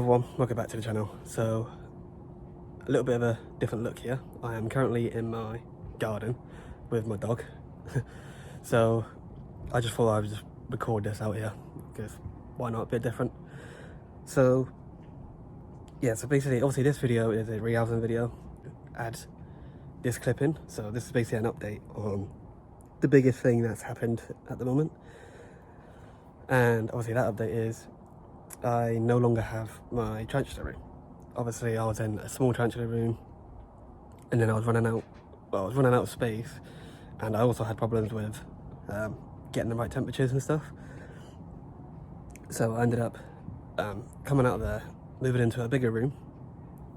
everyone, welcome back to the channel. So, a little bit of a different look here. I am currently in my garden with my dog. So, I just thought I would just record this out here, because why not, a bit different. So, yeah, so basically, obviously this video is a rehousing video. Add this clip in, so this is basically an update on the biggest thing that's happened at the moment. And obviously that update is I no longer have my tarantula room. Obviously I was in a small tarantula room, and then I was running out of space, and I also had problems with getting the right temperatures and stuff. So I ended up coming out of there, moving into a bigger room,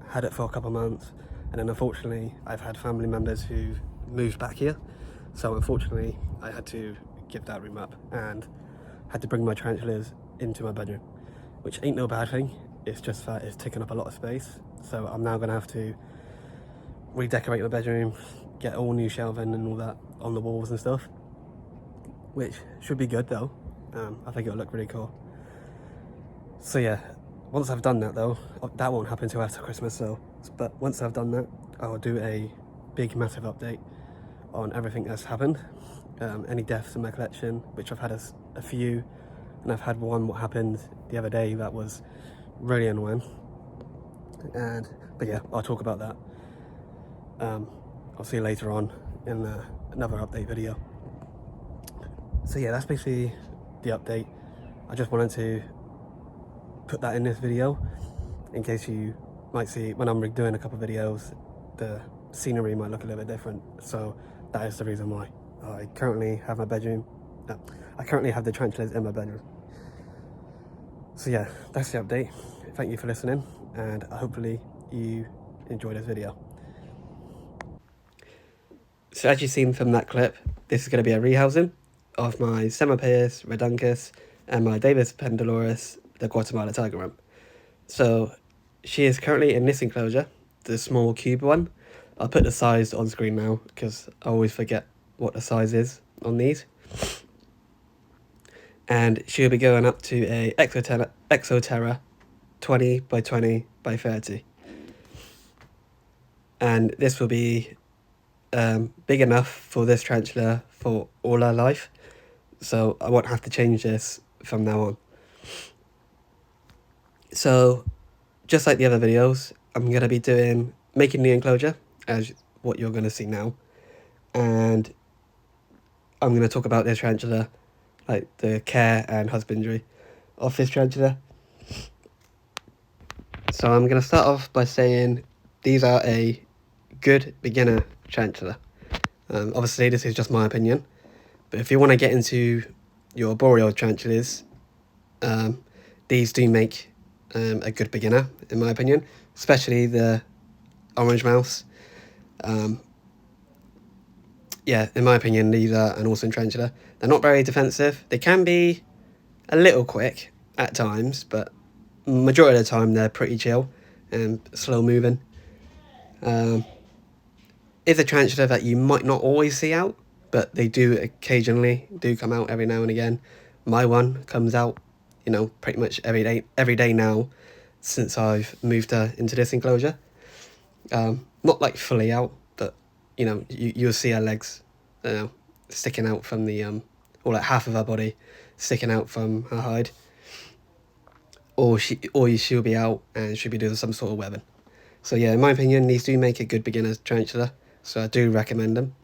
had it for a couple of months, and then unfortunately I've had family members who moved back here, so unfortunately I had to give that room up and had to bring my tarantulas into my bedroom, which ain't no bad thing. It's just that it's taking up a lot of space, so I'm now gonna have to redecorate my bedroom, get all new shelving and all that on the walls and stuff, which should be good though. I think it'll look really cool. So yeah, once I've done that though, that won't happen till after Christmas, but once I've done that, I'll do a big massive update on everything that's happened. Any deaths in my collection, which I've had a few, and I've had one what happened the other day that was really annoying. But yeah, I'll talk about that. I'll see you later on in another update video. So yeah, that's basically the update. I just wanted to put that in this video in case you might see when I'm doing a couple of videos, the scenery might look a little bit different. So that is the reason why. I currently have my bedroom. I currently have the tarantulas in my bedroom. So yeah, that's the update. Thank you for listening, and hopefully you enjoy this video. So as you've seen from that clip, this is going to be a rehousing of my Semapis reduncus and my Davis pendulorus, the Guatemala tiger rump. So she is currently in this enclosure, the small cube one. I'll put the size on screen now because I always forget what the size is on these. And she'll be going up to a Exoterra 20 by 20 by 30. And this will be big enough for this tarantula for all her life. So I won't have to change this from now on. So just like the other videos, I'm going to be making the enclosure as what you're going to see now. And I'm going to talk about this tarantula, like the care and husbandry of this tarantula. So I'm going to start off by saying these are a good beginner tarantula. Obviously this is just my opinion, but if you want to get into your boreal tarantulas, these do make a good beginner in my opinion, especially the orange mouse. Yeah, in my opinion, these are an awesome tarantula. They're not very defensive. They can be a little quick at times, but majority of the time they're pretty chill and slow moving. It's a tarantula that you might not always see out, but they do occasionally come out every now and again. My one comes out, you know, pretty much every day now since I've moved her into this enclosure. Not like fully out, but you know, you'll see her legs, you know, sticking out from the or like half of her body sticking out from her hide, or she'll be out and she'll be doing some sort of webbing. So yeah, in my opinion, these do make a good beginner tarantula, so I do recommend them.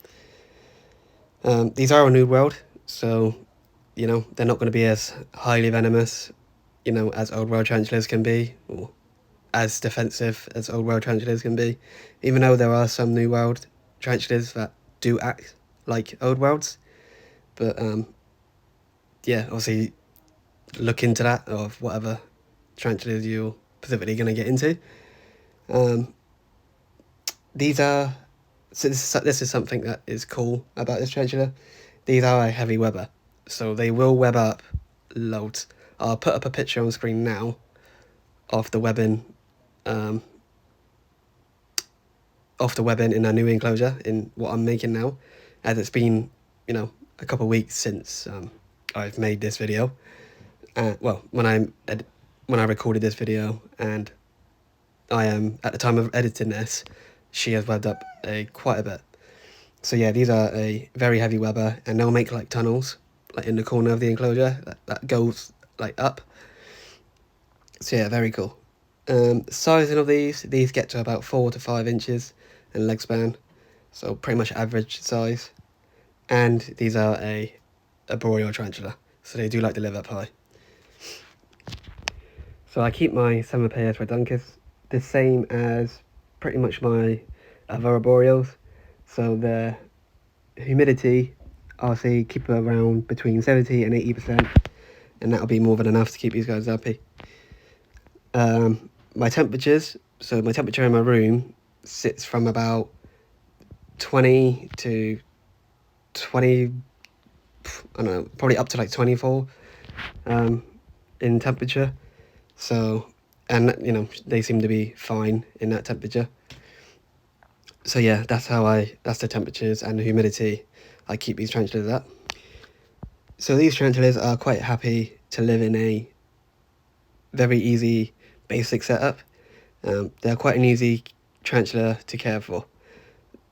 These are a new world, so you know they're not going to be as highly venomous, you know, as old world tarantulas can be, or as defensive as old world tarantulas can be, even though there are some new world tarantulas that do act like old worlds. But yeah, obviously look into that, of whatever tarantulas you're specifically going to get into. This is something that is cool about this tarantula. These are a heavy webber, so they will web up loads. I'll put up a picture on screen now of the webbing, in our new enclosure, in what I'm making now, as it's been, you know, a couple of weeks since I've made this video. Well, when I when I recorded this video, and I am, at the time of editing this, she has webbed up quite a bit. So yeah, these are a very heavy webber, and they'll make like tunnels like in the corner of the enclosure that goes like up. So yeah, very cool. Sizing of these get to about 4 to 5 inches in leg span, so pretty much average size. And these are a boreal tarantula, so they do like to live up high. So I keep my Semapeus reduncus the same as pretty much my other boreals. So the humidity, I'll say keep it around between 70 and 80%, and that'll be more than enough to keep these guys happy. My temperatures, so my temperature in my room sits from about 20 to 20, I don't know, probably up to like 24 in temperature. So, and you know, they seem to be fine in that temperature. So yeah, that's the temperatures and the humidity I keep these tarantulas at. So these tarantulas are quite happy to live in a very easy basic setup. They're quite an easy tarantula to care for.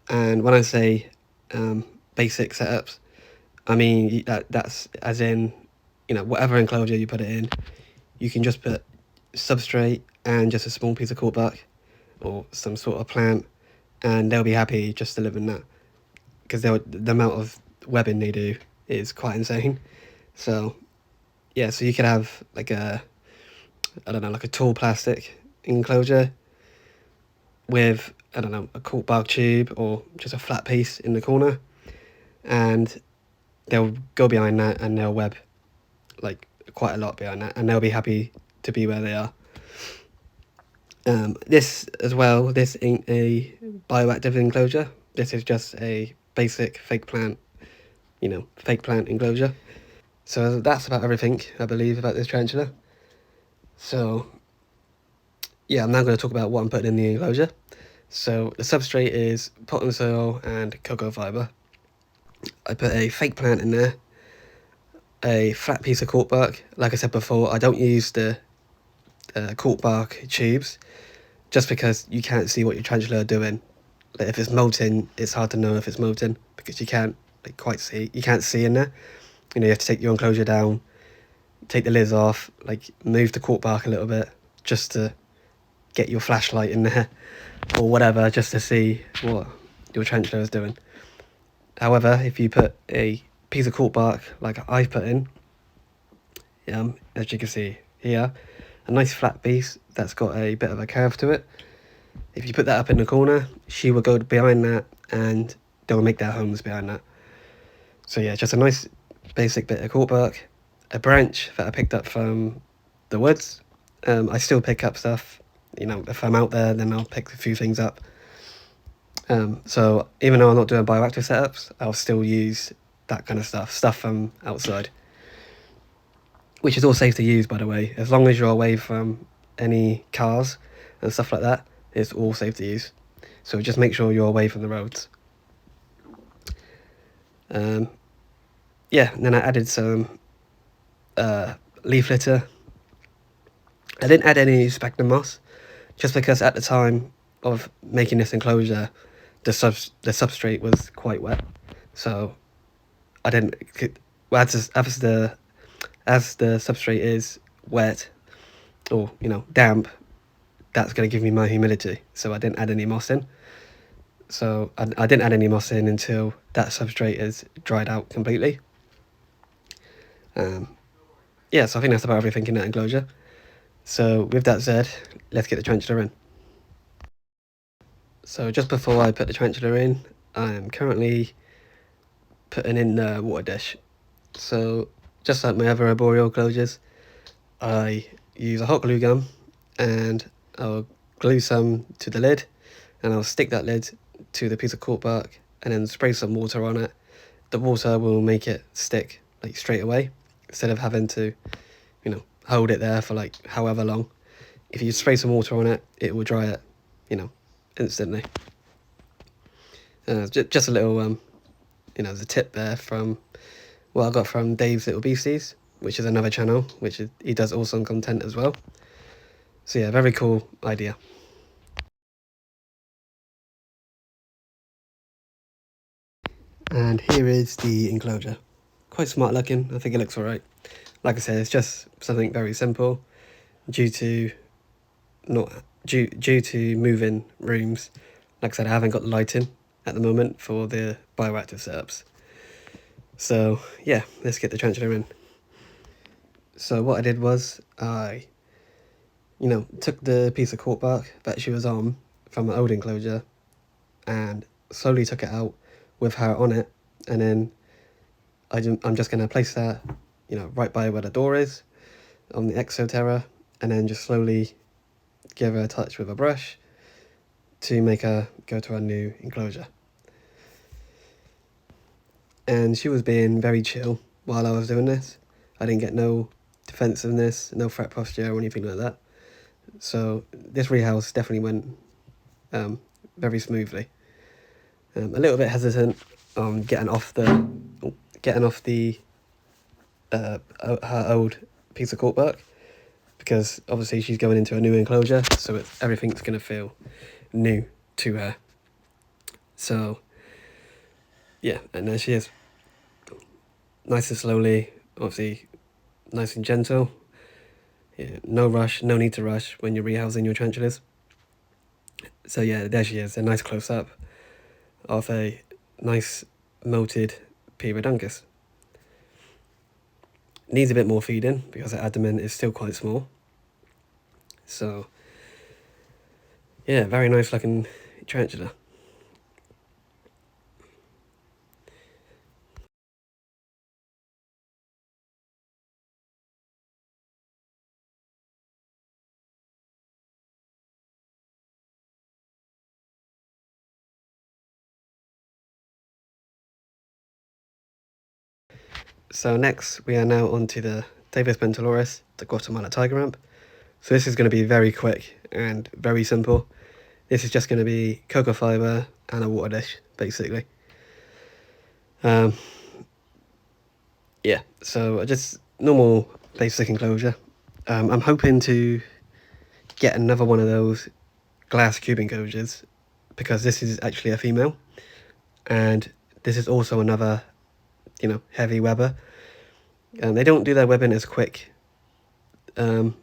And when I say basic setups, I mean that's as in, you know, whatever enclosure you put it in, you can just put substrate and just a small piece of corkbark or some sort of plant, and they'll be happy just to live in that, because the amount of webbing they do is quite insane. So yeah, so you could have like a, I don't know, like a tall plastic enclosure with, I don't know, a corkbark tube or just a flat piece in the corner, and they'll go behind that and they'll web like quite a lot behind that, and they'll be happy to be where they are. This as well, this ain't a bioactive enclosure. This is just a basic fake plant, you know, fake plant enclosure. So that's about everything, I believe, about this tarantula. So yeah, I'm now going to talk about what I'm putting in the enclosure. So the substrate is potting soil and cocoa fibre. I put a fake plant in there, a flat piece of corkbark. Like I said before, I don't use the corkbark tubes, just because you can't see what your tarantula are doing. Like if it's molting, it's hard to know if it's molting because you can't like quite see. You can't see in there. You know, you have to take your enclosure down, take the lids off, like move the corkbark a little bit just to get your flashlight in there or whatever, just to see what your tarantula is doing. However, if you put a piece of corkbark like I've put in, as you can see here, a nice flat piece that's got a bit of a curve to it. If you put that up in the corner, she will go behind that and they'll make their homes behind that. So yeah, just a nice basic bit of corkbark, a branch that I picked up from the woods. I still pick up stuff, you know, if I'm out there, then I'll pick a few things up. So even though I'm not doing bioactive setups, I'll still use that kind of stuff from outside. Which is all safe to use, by the way, as long as you're away from any cars and stuff like that. It's all safe to use, so just make sure you're away from the roads. Yeah, and then I added some leaf litter. I didn't add any sphagnum moss, just because at the time of making this enclosure, the substrate was quite wet, so I didn't. Well, as the substrate is wet, or you know, damp, that's going to give me more humidity, so I didn't add any moss in. So I didn't add any moss in until that substrate is dried out completely. Yeah, so I think that's about everything in that enclosure. So with that said, let's get the tarantula in. So just before I put the tarantula in, I am currently putting in the water dish. So just like my other arboreal closures, I use a hot glue gun and I'll glue some to the lid, and I'll stick that lid to the piece of corkbark and then spray some water on it. The water will make it stick like straight away, instead of having to, you know, hold it there for like however long. If you spray some water on it, it will dry it, you know, instantly. Just a little, you know, the tip there from what I got from Dave's Little Beasties. which is another channel, he does awesome content as well. So yeah, very cool idea. And here is the enclosure. Quite smart looking, I think it looks alright. Like I said, it's just something very simple due to moving rooms. Like I said, I haven't got lighting at the moment for the bioactive setups. So yeah, let's get the tarantula in. So what I did was I, took the piece of cork bark that she was on from an old enclosure and slowly took it out with her on it, and then I'm just going to place that, right by where the door is on the exoterra, and then just slowly give her a touch with a brush to make her go to our new enclosure. And she was being very chill while I was doing this. I didn't get no defensiveness, no threat posture or anything like that. So this rehouse definitely went very smoothly. A little bit hesitant on getting off the her old piece of corkbark, because obviously she's going into a new enclosure, so everything's going to feel new to her. So yeah, and there she is, nice and slowly, obviously nice and gentle. Yeah, no rush, no need to rush when you're rehousing your tarantulas. So yeah, there she is, a nice close-up of a nice molted Periodontus. Needs a bit more feeding because her abdomen is still quite small. So yeah, very nice looking tarantula. So next we are now onto the Davis Bentaloris, the Guatemala tiger ramp. So this is going to be very quick and very simple. This is just going to be cocoa fibre and a water dish, basically. Yeah, so just normal basic enclosure. I'm hoping to get another one of those glass cube enclosures, because this is actually a female, and this is also another, heavy webber. They don't do their webbing as quick. In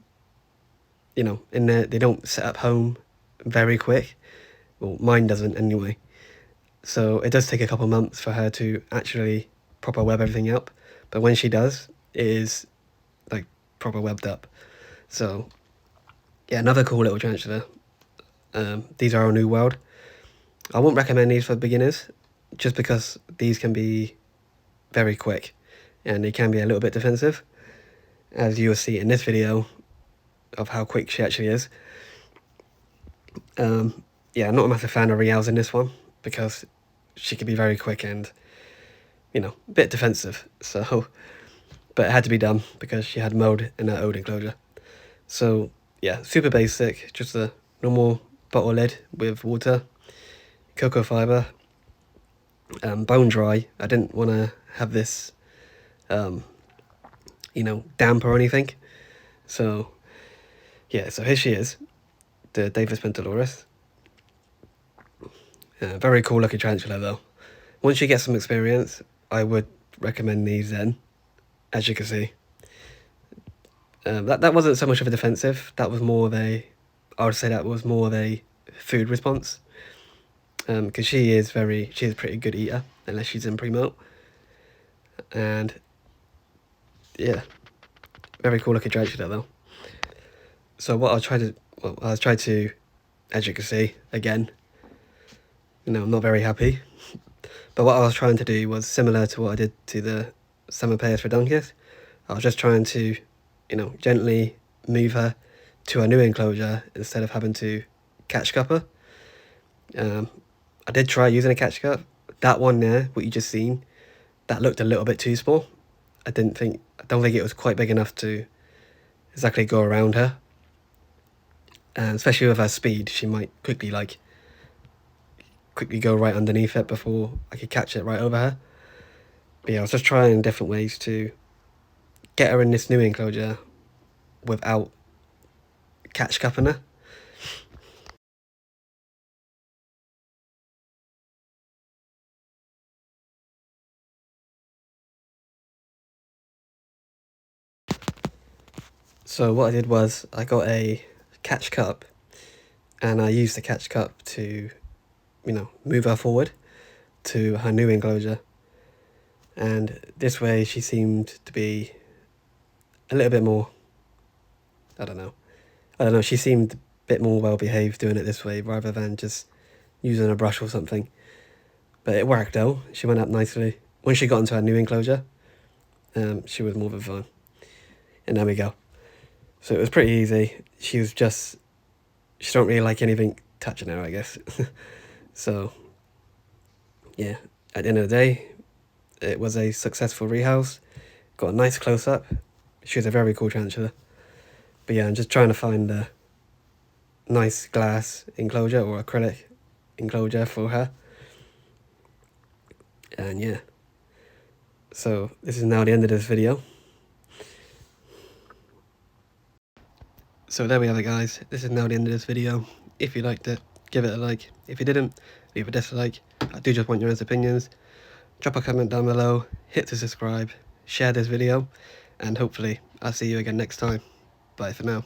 there they don't set up home very quick. Well, mine doesn't anyway. So it does take a couple months for her to actually proper web everything up. But when she does, it is like proper webbed up. So yeah, another cool little tarantula. These are our new world. I won't recommend these for beginners, just because these can be very quick and they can be a little bit defensive, as you will see in this video of how quick she actually is. Yeah, I'm not a massive fan of rehousing this one because she can be very quick and, a bit defensive. So, but it had to be done because she had mold in her old enclosure. So yeah, super basic, just a normal bottle lid with water, cocoa fibre, bone dry. I didn't want to have this, damp or anything. So yeah, so here she is, the Davis Pentaloris. Very cool looking tarantula though. Once you get some experience, I would recommend these then, as you can see. That wasn't so much of a defensive, that was more of a, I would say that was more of a food response. Because she is a pretty good eater, unless she's in pre-molt. And yeah, very cool looking tarantula though. So what I'll try to, as you can see, again, I'm not very happy. But what I was trying to do was similar to what I did to the Semapeus redonculus. I was just trying to, gently move her to a new enclosure instead of having to catch cup her. I did try using a catch cup. That one there, what you just seen, that looked a little bit too small. I don't think it was quite big enough to exactly go around her. And especially with her speed, she might quickly go right underneath it before I could catch it right over her. But yeah, I was just trying different ways to get her in this new enclosure without catch cupping her. So what I did was I got a catch cup, and I used the catch cup to, move her forward to her new enclosure. And this way she seemed to be a little bit more, I don't know, she seemed a bit more well behaved doing it this way rather than just using a brush or something. But it worked though, she went up nicely. When she got into her new enclosure, she was more than fine. And there we go. So it was pretty easy. She don't really like anything touching her, I guess. So, yeah, at the end of the day, it was a successful rehouse. Got a nice close-up. She was a very cool tarantula. But yeah, I'm just trying to find a nice glass enclosure or acrylic enclosure for her. And yeah, so this is now the end of this video. So there we have it, guys. This is now the end of this video. If you liked it, give it a like. If you didn't, leave a dislike. I do just want your honest opinions. Drop a comment down below, hit to subscribe, share this video, and hopefully I'll see you again next time. Bye for now.